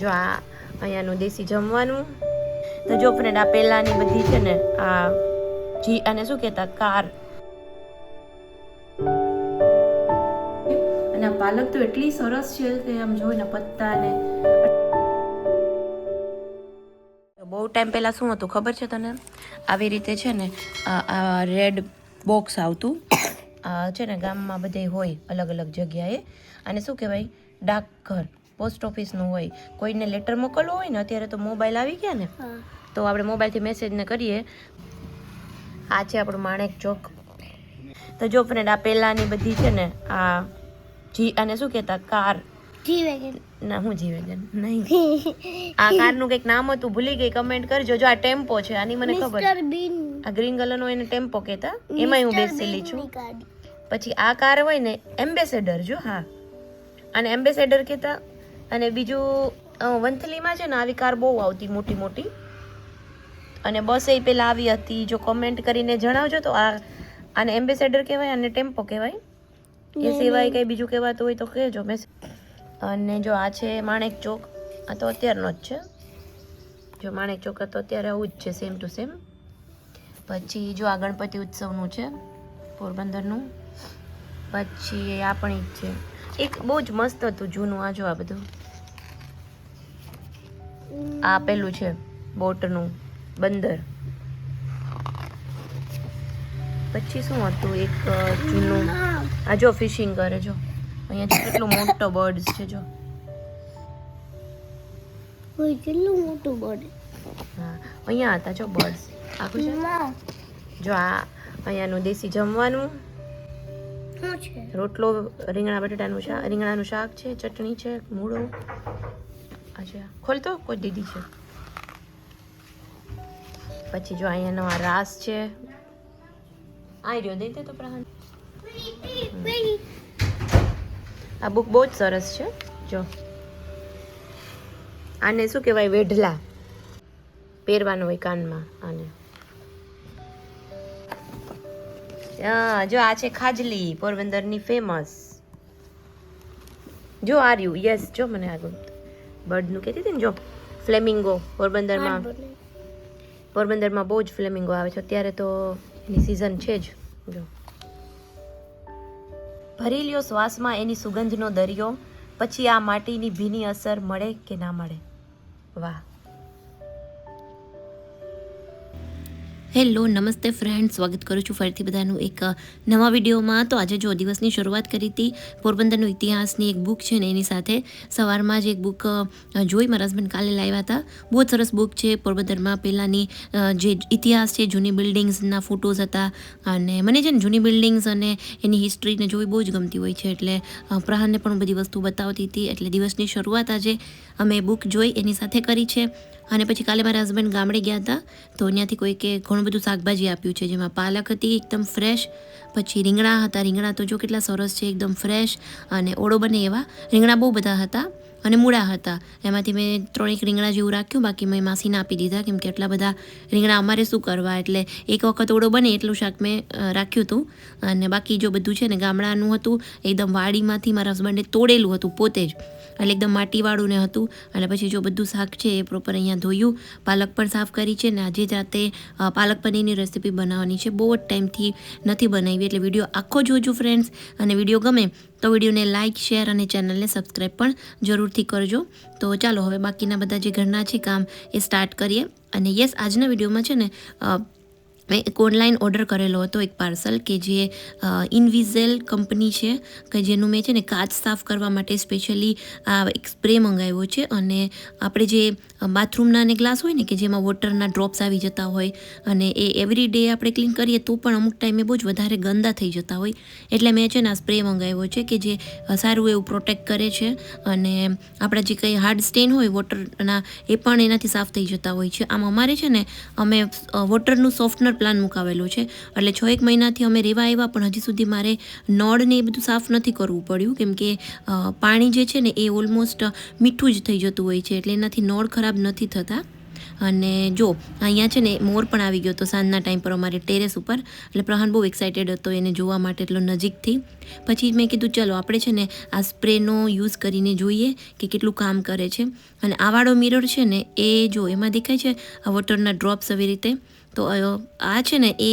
જો આ અહીંયાનું દેશી જમવાનું. તો જો ફ્રેન્ડ, આ પહેલાની બધી છે ને આ આને શું કહેતા કાર, અને આ પાલક તો એટલી સરસ છે કે આમ જોઈને પત્તા ને. બહુ ટાઈમ પહેલા શું હતું ખબર છે તને? આવી રીતે છે ને આ રેડ બોક્સ આવતું છે ને, ગામમાં બધે હોય અલગ અલગ જગ્યાએ. અને શું કહેવાય, ડાકઘર, પોસ્ટ ઓફિસનું હોય. કોઈને લેટર મોકલવો હોય ને, અત્યારે તો મોબાઈલ આવી ગયા ને, તો આપણે મોબાઈલથી મેસેજ ને કરીએ. આ છે આપણું માણેક ચોક. તો જો ફ્રેન્ડ, આ પહેલાની બધી છે ને આ આને શું કહેતા કાર, જી વેગન ના હું જી વેગન નહીં, આ કારનું કંઈક નામ હતું, ભૂલી ગઈ, કમેન્ટ કરજો. જો આ ટેમ્પો છે, આની મને ખબર, આ ગ્રીન કલરનો એને ટેમ્પો કહેતા, એમાં હું બેસેલી છું. પછી આ કાર હોય ને એમ્બેસેડર, જો હા, અને એમ્બેસેડર કહેતા. અને બીજું વંથલીમાં છે ને આવી કાર બહુ આવતી મોટી મોટી, અને બસ એ પેલા આવી હતી. જો કમેન્ટ કરીને જણાવજો તો આને એમ્બેસેડર કહેવાય અને ટેમ્પો કહેવાય. એ સિવાય કંઈ બીજું કહેવાતું હોય તો કહેજો. અને જો આ છે માણેક ચોક, આ તો અત્યારનો જ છે. જો માણેક ચોક તો અત્યારે આવું જ છે, સેમ ટુ સેમ. પછી જો આ ગણપતિ ઉત્સવનું છે પોરબંદરનું. પછી આપણી જ છે એક બહુ જ મસ્ત હતું જૂનું. આ જો આ બધું, આ પેલું છે બોટનું બંદર. પછી શું હતું એક જૂનું, આ જો ફિશિંગ કરે, જો અહીંયા કેટલું મોટો બર્ડ છે. જો કેટલું મોટું બર્ડ. હા, અહીંયા હતા જો બર્ડ્સ આખું છે. જો આ અહીંયાનું દેશી જમવાનું, રોટલો, રીંગણા બટાટાનું શાક, રીંગણાનું શાક છે, ચટણી છે, મૂળો. અચ્છા ખોલતો કોઈ દીદી છે. પછી જો અહીંયાનો આ રાસ છે. આ રહ્યો દઈ દે તો પ્રહાન. આ બુક બહુ જ સરસ છે. જો આને શું કહેવાય, વેઢલા પહેરવાનું હોય કાનમાં આને. જો આ છે ખાજલી, પોરબંદરની ફેમસ. જો આ રહ્યું, યસ, જો મને આગળ બર્ડનું કહેતી હતી ને, જો ફ્લેમિંગો. પોરબંદરમાં બહુ જ ફ્લેમિંગો આવે છે અત્યારે, તો એની સિઝન છે જ. જો ભરી લ્યો શ્વાસમાં એની સુગંધનો દરિયો, પછી આ માટીની ભીની અસર મળે કે ના મળે. વાહ. હેલો, નમસ્તે ફ્રેન્ડ, સ્વાગત કરું છું ફરીથી બધાનું એક નવા વિડીયોમાં. તો આજે જો દિવસની શરૂઆત કરી હતી પોરબંદરનો ઇતિહાસની એક બુક છે ને એની સાથે. સવારમાં જ એક બુક જોઈ, મારા હસબન્ડ કાલે લાવ્યા હતા. બહુ જ સરસ બુક છે. પોરબંદરમાં પહેલાંની જે ઇતિહાસ છે, જૂની બિલ્ડિંગ્સના ફોટોઝ હતા. અને મને છે ને જૂની બિલ્ડિંગ્સ અને એની હિસ્ટ્રીને જોવી બહુ જ ગમતી હોય છે, એટલે પ્રહારને પણ બધી વસ્તુ બતાવતી હતી. એટલે દિવસની શરૂઆત આજે અમે બુક જોઈ એની સાથે કરી છે. અને પછી કાલે મારા હસબન્ડ ગામડે ગયા હતા, તો ત્યાંથી કોઈકે ઘણું બધું શાકભાજી આપ્યું છે, જેમાં પાલક હતી એકદમ ફ્રેશ, પછી રીંગણા હતા. રીંગણા તો જો કેટલા સરસ છે, એકદમ ફ્રેશ અને ઓળો બને એવા રીંગણા બહુ બધા હતા. અને મૂળા હતા. એમાંથી મેં 3 રીંગણા જેવું રાખ્યું, બાકી મેં માસીને આપી દીધા, કેમ કે એટલા બધા રીંગણા અમારે શું કરવા, એટલે એક વખત ઓળો બને એટલું શાક મેં રાખ્યું હતું. અને બાકી જો બધું છે ને ગામડાનું હતું, એકદમ વાડીમાંથી મારા હસબન્ડે તોડેલું હતું પોતે જ, એટલે એકદમ માટીવાળું ને હતું. અને પછી જો બધું શાક છે એ પ્રોપર અહીંયા ધોયું, પાલક પણ સાફ કરી છે. ને આજે જ રાતે પાલક પનીરની રેસીપી બનાવવાની છે. બહુ જ ટાઈમથી નથી બનાવી, એટલે વિડીયો આખો જોજો ફ્રેન્ડ્સ. અને વિડીયો ગમે તો વિડીયોને લાઇક, શેર અને ચેનલને સબસ્ક્રાઈબ પણ જરૂરથી કરજો. તો ચાલો હવે બાકીના બધા જે ઘરના છે કામ એ સ્ટાર્ટ કરીએ. અને યસ, આજના વિડીયોમાં છે ને મેં એક ઓનલાઈન ઓર્ડર કરેલો હતો, એક પાર્સલ, કે જે ઇનવિઝેલ કંપની છે, કે જેનું મેં છે ને કાચ સાફ કરવા માટે સ્પેશિયલી આ એક સ્પ્રે મંગાવ્યો છે. અને આપણે જે બાથરૂમના ને ગ્લાસ હોય ને, કે જેમાં વોટરના ડ્રોપ્સ આવી જતા હોય, અને એ એવરી ડે આપણે ક્લીન કરીએ તો પણ અમુક ટાઈમે બહુ જ વધારે ગંદા થઈ જતા હોય, એટલે મેં છે ને આ સ્પ્રે મંગાવ્યો છે, કે જે સારું એવું પ્રોટેક્ટ કરે છે. અને આપણા જે કંઈ હાર્ડ સ્ટેન હોય વોટરના, એ પણ એનાથી સાફ થઈ જતા હોય છે. આમ અમારે છે ને, અમે વોટરનું સોફ્ટનર પ્લાન મુકાવેલો છે, એટલે 6-1 મહિનાથી અમે રહેવા આવ્યા, પણ હજી સુધી મારે નળ ને એ બધું સાફ નથી કરવું પડ્યું, કેમ કે પાણી જે છે ને એ ઓલમોસ્ટ મીઠું જ થઈ જતું હોય છે, એટલે એનાથી નળ ખરાબ નથી થતા. અને જો અહીંયા છે ને મોર પણ આવી ગયો હતો સાંજના ટાઈમ પર અમારે ટેરેસ ઉપર, એટલે પ્રહાન બહુ એક્સાઇટેડ હતો એને જોવા માટે એટલો નજીકથી. પછી મેં કીધું ચલો આપણે છે ને આ સ્પ્રેનો યુઝ કરીને જોઈએ કે કેટલું કામ કરે છે. અને આ વાળો મિરર છે ને એ જો એમાં દેખાય છે આ વોટરના ડ્રોપ્સ આવી રીતે. તો આ છે ને એ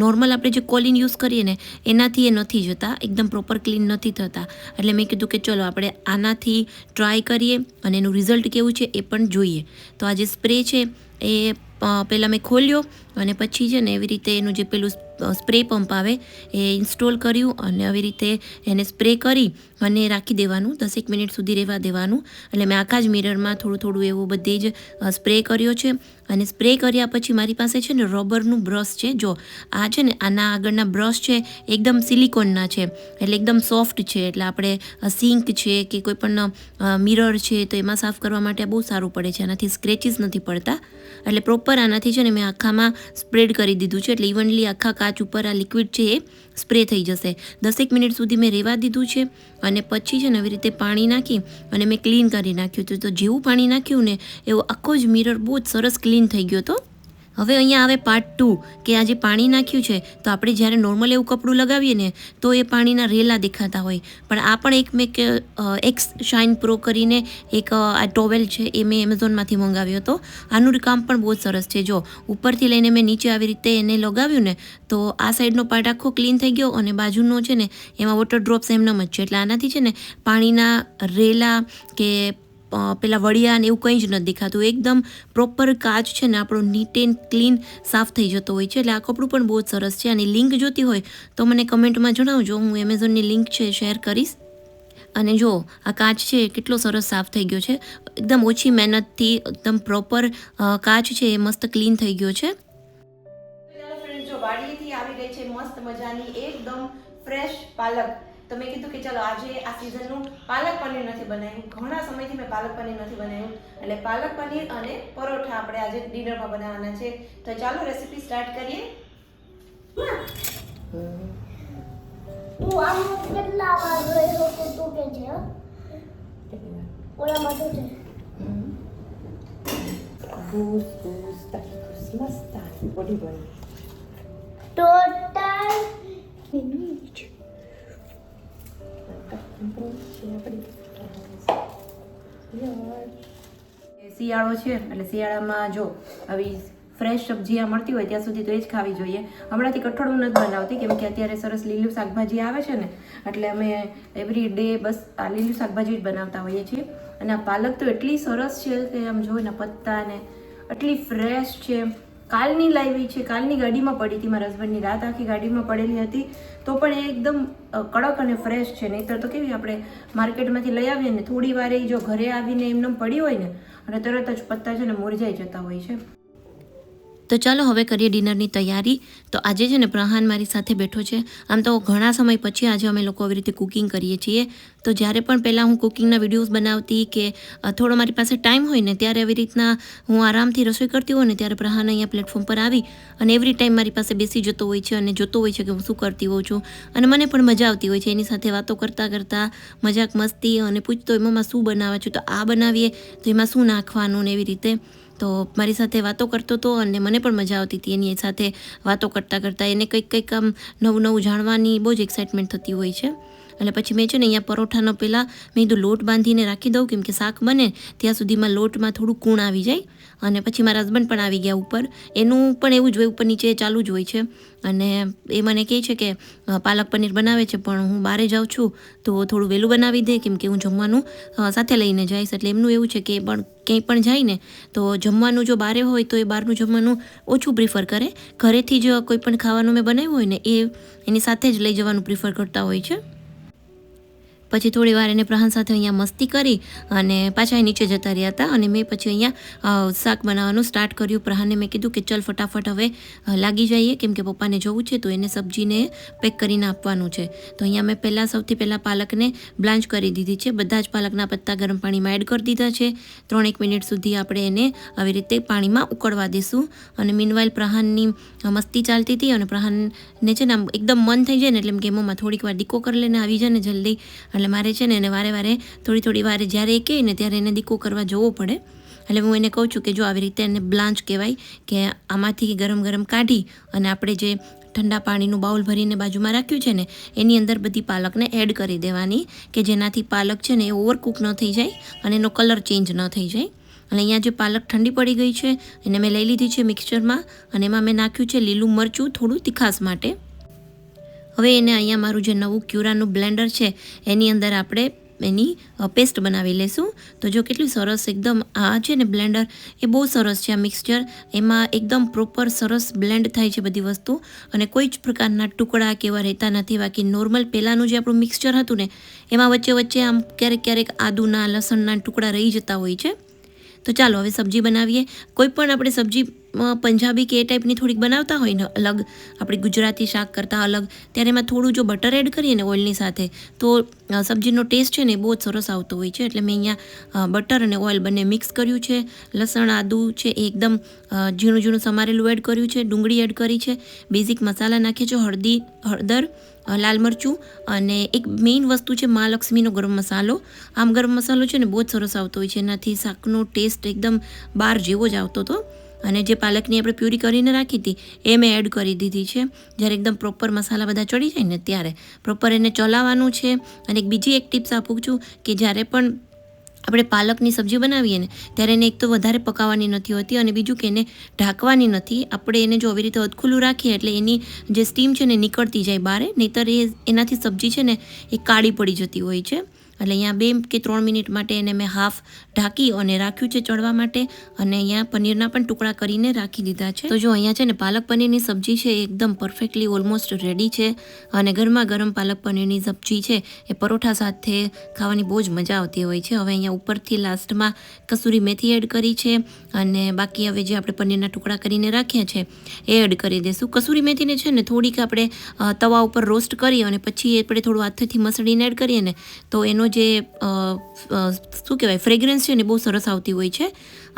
નોર્મલ આપણે જે કોલિન યુઝ કરીએ ને એનાથી એ નથી જતા, એકદમ પ્રોપર ક્લીન નથી થતા. એટલે મેં કીધું કે ચલો આપણે આનાથી ટ્રાય કરીએ અને એનું રિઝલ્ટ કેવું છે એ પણ જોઈએ. તો આ જે સ્પ્રે છે એ પહેલાં મેં ખોલ્યો અને પછી છે ને એવી રીતે એનું જે પેલું સ્પ્રે પંપ આવે એ ઇન્સ્ટોલ કર્યું અને આવી રીતે એને સ્પ્રે કરી અને રાખી દેવાનું, 10 મિનિટ સુધી રહેવા દેવાનું. એટલે મેં આખા જ મિરરમાં થોડું થોડું એવું બધે જ સ્પ્રે કર્યો છે. અને સ્પ્રે કર્યા પછી મારી પાસે છે ને રબરનું બ્રશ છે. જો આ છે ને આના આગળના બ્રશ છે એકદમ સિલિકોનના છે, એટલે એકદમ સોફ્ટ છે. એટલે આપણે સિંક છે કે કોઈ પણ મિરર છે તો એમાં સાફ કરવા માટે બહુ સારું પડે છે, આનાથી સ્ક્રેચીસ નથી પડતા. એટલે પ્રોપર આનાથી છે ને મેં આખામાં સ્પ્રેડ કરી દીધું છે, એટલે ઇવનલી આખા કાચ ઉપર આ લિક્વિડ છે એ સ્પ્રે થઈ જશે. 10 મિનિટ સુધી મેં રહેવા દીધું છે અને પછી છે ને આવી રીતે પાણી નાખી અને મેં ક્લીન કરી નાખ્યું હતું. તો જેવું પાણી નાખ્યું ને એવો આખો જ મિરર બહુ જ સરસ ક્લીન થઈ ગયો હતો. હવે અહીંયા આવે પાર્ટ 2 કે આ જે પાણી નાખ્યું છે તો આપણે જ્યારે નોર્મલ એવું કપડું લગાવીએ ને તો એ પાણીના રેલા દેખાતા હોય, પણ આ પણ મેં એક્સ શાઇન પ્રો કરીને એક આ ટોવેલ છે એ મેં એમેઝોનમાંથી મંગાવ્યો હતો. આનું કામ પણ બહુ જ સરસ છે. જો ઉપરથી લઈને મેં નીચે આવી રીતે એને લગાવ્યું ને તો આ સાઈડનો પાર્ટ આખો ક્લીન થઈ ગયો અને બાજુનો છે ને એમાં વોટર ડ્રોપ્સ એમનેમ જ છે. એટલે આનાથી છે ને પાણીના રેલા કે પેલા વડિયા ને એવું કંઈ જ નથી દેખાતું. એકદમ પ્રોપર કાચ છે ને આપણો નીટ એન્ડ ક્લીન સાફ થઈ જતો હોય છે. એટલે આ કપડું પણ બહુ જ સરસ છે. આની લિંક જોતી હોય તો મને કમેન્ટમાં જણાવજો, હું એમેઝોનની લિંક છે શેર કરીશ. અને જો આ કાચ છે કેટલો સરસ સાફ થઈ ગયો છે, એકદમ ઓછી મહેનતથી એકદમ પ્રોપર કાચ છે એ મસ્ત ક્લીન થઈ ગયો છે. જો વાડીથી આવી ગઈ છે મસ્ત મજાની એકદમ ફ્રેશ પાલક. તો મેં કીધું કે ચલો આજે આ સિઝનનું પાલક પનીર નથી બનાવ્યું, ઘણા સમયથી મેં પાલક પનીર નથી બનાવ્યું, એટલે પાલક પનીર અને પરોઠા આપણે આજે ડિનરમાં બનાવવાના છે. તો ચાલો રેસીપી સ્ટાર્ટ કરીએ. તું આમ કેટલા વાર રહ્યો તો તું કે છે ઓલા બધું છે શિયાળો છે એટલે શિયાળામાં જો આવી ફ્રેશ સબ્જી આ મળતી હોય ત્યાં સુધી તો એ જ ખાવી જોઈએ. હમણાંથી કઠોળું નથી બનાવતી કેમ કે અત્યારે સરસ લીલું શાકભાજી આવે છે ને, એટલે અમે એવરી ડે બસ આ લીલું શાકભાજી જ બનાવતા હોઈએ છીએ. અને આ પાલક તો એટલી સરસ છે કે આમ જો ને પત્તા ને એટલી ફ્રેશ છે. કાલની લાવી છે, કાલની ગાડીમાં પડી હતી મારા હસબન્ડની, રાત આખી ગાડીમાં પડેલી હતી તો પણ એ એકદમ કડક અને ફ્રેશ છે. નહીંતર તો કેવી આપણે માર્કેટમાંથી લઈ આવીએ ને થોડી વાર જો ઘરે આવીને એમને પડી હોય ને અને તરત જ પત્તા છે ને મુરઝાઈ જતા હોય છે. તો ચાલો હવે કરીએ ડિનરની તૈયારી. તો આજે છે ને પ્રહાન મારી સાથે બેઠો છે. આમ તો ઘણા સમય પછી આજે અમે લોકો આવી રીતે કુકિંગ કરીએ છીએ. તો જ્યારે પણ પહેલાં હું કુકિંગના વિડીયોઝ બનાવતી કે થોડો મારી પાસે ટાઈમ હોય ને ત્યારે આવી રીતના હું આરામથી રસોઈ કરતી હોય ને ત્યારે પ્રહાન અહીંયા પ્લેટફોર્મ પર આવી અને એવરી ટાઈમ મારી પાસે બેસી જતો હોય છે અને જોતો હોય છે કે હું શું કરતી હોઉં છું. અને મને પણ મજા આવતી હોય છે એની સાથે વાતો કરતાં કરતાં, મજાક મસ્તી, અને પૂછતો એમાં શું બનાવે છે તો આ બનાવીએ તો એમાં શું નાખવાનું ને એવી રીતે. તો મારી સાથે વાતો કરતો હતો અને મને પણ મજા આવતી હતી એની સાથે વાતો કરતાં કરતાં. એને કંઈક આમ નવું નવું જાણવાની બહુ જ એક્સાઇટમેન્ટ થતી હોય છે. એટલે પછી મેં છે ને અહીંયા પરોઠાનો પહેલાં મેં કીધું લોટ બાંધીને રાખી દઉં કેમ કે શાક બને ત્યાં સુધીમાં લોટમાં થોડું કૂણ આવી જાય. અને પછી મારા હસબન્ડ પણ આવી ગયા ઉપર, એનું પણ એવું જ હોય, ઉપર નીચે ચાલુ જ હોય છે. અને એ મને કહે છે કે પાલક પનીર બનાવે છે પણ હું બહાર જાઉં છું તો થોડું વહેલું બનાવી દે કેમ કે હું જમવાનું સાથે લઈને જઈશ. એટલે એમનું એવું છે કે પણ ક્યાંય પણ જાય ને તો જમવાનું જો બહાર હોય તો એ બહારનું જમવાનું ઓછું પ્રિફર કરે. ઘરેથી જ કોઈ પણ ખાવાનું મેં બનાવ્યું હોય ને એની સાથે જ લઈ જવાનું પ્રિફર કરતા હોય છે. પછી થોડી વાર એને પ્રહાન સાથે અહીંયા મસ્તી કરી અને પાછા નીચે જતા રહ્યા હતા. અને મેં પછી અહીંયા શાક બનાવવાનું સ્ટાર્ટ કર્યું. પ્રહાનને મેં કીધું કે ચલ ફટાફટ હવે લાગી જઈએ કેમ કે પપ્પાને જવું છે તો એને સબ્જીને પેક કરીને આપવાનું છે. તો અહીંયા મેં સૌથી પહેલાં પાલકને બ્લાન્ચ કરી દીધી છે. બધા જ પાલકના પત્તા ગરમ પાણીમાં એડ કરી દીધા છે. 3-1 મિનિટ સુધી આપણે એને આવી રીતે પાણીમાં ઉકળવા દઈશું. અને મીનવાઇલ પ્રહાનની મસ્તી ચાલતી હતી અને પ્રહાનને છે ને આમ એકદમ મન થઈ જાય ને એટલે એમ કે મમ્મા થોડીક વાર ડીકો કરી લઈને આવી જાય ને જલ્દી. એટલે મારે છે ને એને વારે વારે થોડી વારે જ્યારે એ કહે ને ત્યારે એને દીકો કરવા જવો પડે. એટલે હું એને કહું છું કે જો આવી રીતે એને બ્લાન્ચ કહેવાય, કે આમાંથી ગરમ ગરમ કાઢી અને આપણે જે ઠંડા પાણીનું બાઉલ ભરીને બાજુમાં રાખ્યું છે ને એની અંદર બધી પાલકને એડ કરી દેવાની, કે જેનાથી પાલક છે ને એ ઓવરકુક ન થઈ જાય અને એનો કલર ચેન્જ ન થઈ જાય. અને અહીંયા જે પાલક ઠંડી પડી ગઈ છે એને મેં લઈ લીધી છે મિક્સચરમાં, અને એમાં મેં નાખ્યું છે લીલું મરચું થોડું તીખાસ માટે. હવે એને અહીંયા મારું જે નવું ક્યુરાનું બ્લેન્ડર છે એની અંદર આપણે એની પેસ્ટ બનાવી લેશું. તો જો કેટલી સરસ એકદમ આ છે ને બ્લેન્ડર એ બહુ સરસ છે. આ મિક્સચર એમાં એકદમ પ્રોપર સરસ બ્લેન્ડ થાય છે બધી વસ્તુ, અને કોઈ જ પ્રકારના ટુકડા કે એવા રહેતા નથી. બાકી નોર્મલ પહેલાંનું જે આપણું મિક્સચર હતું ને એમાં વચ્ચે વચ્ચે આમ ક્યારેક આદુના લસણના ટુકડા રહી જતા હોય છે. તો ચાલો હવે સબ્જી બનાવીએ. કોઈ પણ આપણે સબ્જી પંજાબી કે એ ટાઈપની થોડીક બનાવતા હોય ને અલગ, આપણી ગુજરાતી શાક કરતાં અલગ, ત્યારે એમાં થોડું જો બટર એડ કરીએ ને ઓઇલની સાથે તો સબ્જીનો ટેસ્ટ છે ને બહુ જ સરસ આવતો હોય છે. એટલે મેં અહીંયા બટર અને ઓઇલ બંને મિક્સ કર્યું છે. લસણ આદું છે એ એકદમ ઝીણું ઝીણું સમારેલું એડ કર્યું છે. ડુંગળી એડ કરી છે. બેઝિક મસાલા નાખ્યા છે, હળદર, લાલ મરચું, અને એક મેઇન વસ્તુ છે મહાલક્ષ્મીનો ગરમ મસાલો. આમ ગરમ મસાલો છે ને બહુ જ સરસ આવતો હોય છે, એનાથી શાકનો ટેસ્ટ એકદમ બહાર જેવો જ આવતો હતો. અને જે પાલકની આપણે પ્યુરી કરીને રાખી હતી એ મેં એડ કરી દીધી છે. જ્યારે એકદમ પ્રોપર મસાલા બધા ચડી જાય ને ત્યારે પ્રોપર એને ચલાવવાનું છે. અને બીજી એક ટિપ્સ આપું છું કે જ્યારે પણ આપણે પાલકની સબ્જી બનાવીએ ને ત્યારે એને એક તો વધારે પકાવવાની નથી હોતી, અને બીજું કે એને ઢાંકવાની નથી. આપણે એને જો આવી રીતે અધખુલ્લું રાખીએ એટલે એની જે સ્ટીમ છે ને નીકળતી જાય બહાર, નહીંતર એનાથી સબ્જી છે ને એ કાળી પડી જતી હોય છે. એટલે અહીંયા 2 કે 3 મિનિટ માટે એને મેં હાફ ઢાંકી અને રાખ્યું છે ચડવા માટે. અને અહીંયા પનીરના પણ ટુકડા કરીને રાખી દીધા છે. તો જો અહીંયા છે ને પાલક પનીરની સબ્જી છે એ એકદમ પરફેક્ટલી ઓલમોસ્ટ રેડી છે. અને ગરમા ગરમ પાલક પનીરની સબ્જી છે એ પરોઠા સાથે ખાવાની બહુ જ મજા આવતી હોય છે. હવે અહીંયા ઉપરથી લાસ્ટમાં કસૂરી મેથી એડ કરી છે, અને બાકી હવે જે આપણે પનીરના ટુકડા કરીને રાખ્યા છે એ એડ કરી દઈશું. કસૂરી મેથીને છે ને થોડીક આપણે તવા ઉપર રોસ્ટ કરી અને પછી આપણે થોડું હાથેથી મસળીને એડ કરીએ ને તો એનો જે શું કહેવાય ફ્રેગ્રન્સ છે ને બહુ સરસ આવતી હોય છે.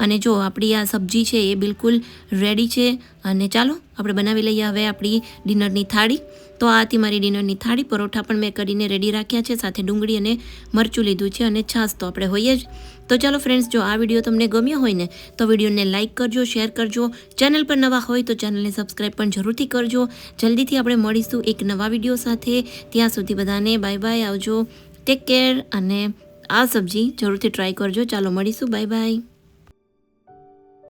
અને જો આપણી આ સબ્જી છે એ બિલકુલ રેડી છે. અને ચાલો આપણે બનાવી લઈએ હવે આપણી ડિનરની થાળી. તો આ હતી મારી ડિનરની થાળી. પરોઠા પણ મેં કરીને રેડી રાખ્યા છે, સાથે ડુંગળી અને મરચું લીધું છે, અને છાશ તો આપણે હોઈએ જ. તો ચાલો ફ્રેન્ડ્સ, જો આ વિડીયો તમને ગમ્યો હોય ને તો વિડીયોને લાઇક કરજો, શેર કરજો. ચેનલ પર નવા હોય તો ચેનલને સબસ્ક્રાઈબ પણ જરૂરથી કરજો. જલ્દીથી આપણે મળીશું એક નવા વિડીયો સાથે. ત્યાં સુધી બધાને બાય બાય, આવજો, ટેક કેર, અને આ સબ્જી જરૂરથી ટ્રાય કરજો. ચાલો મળીશું, બાય બાય.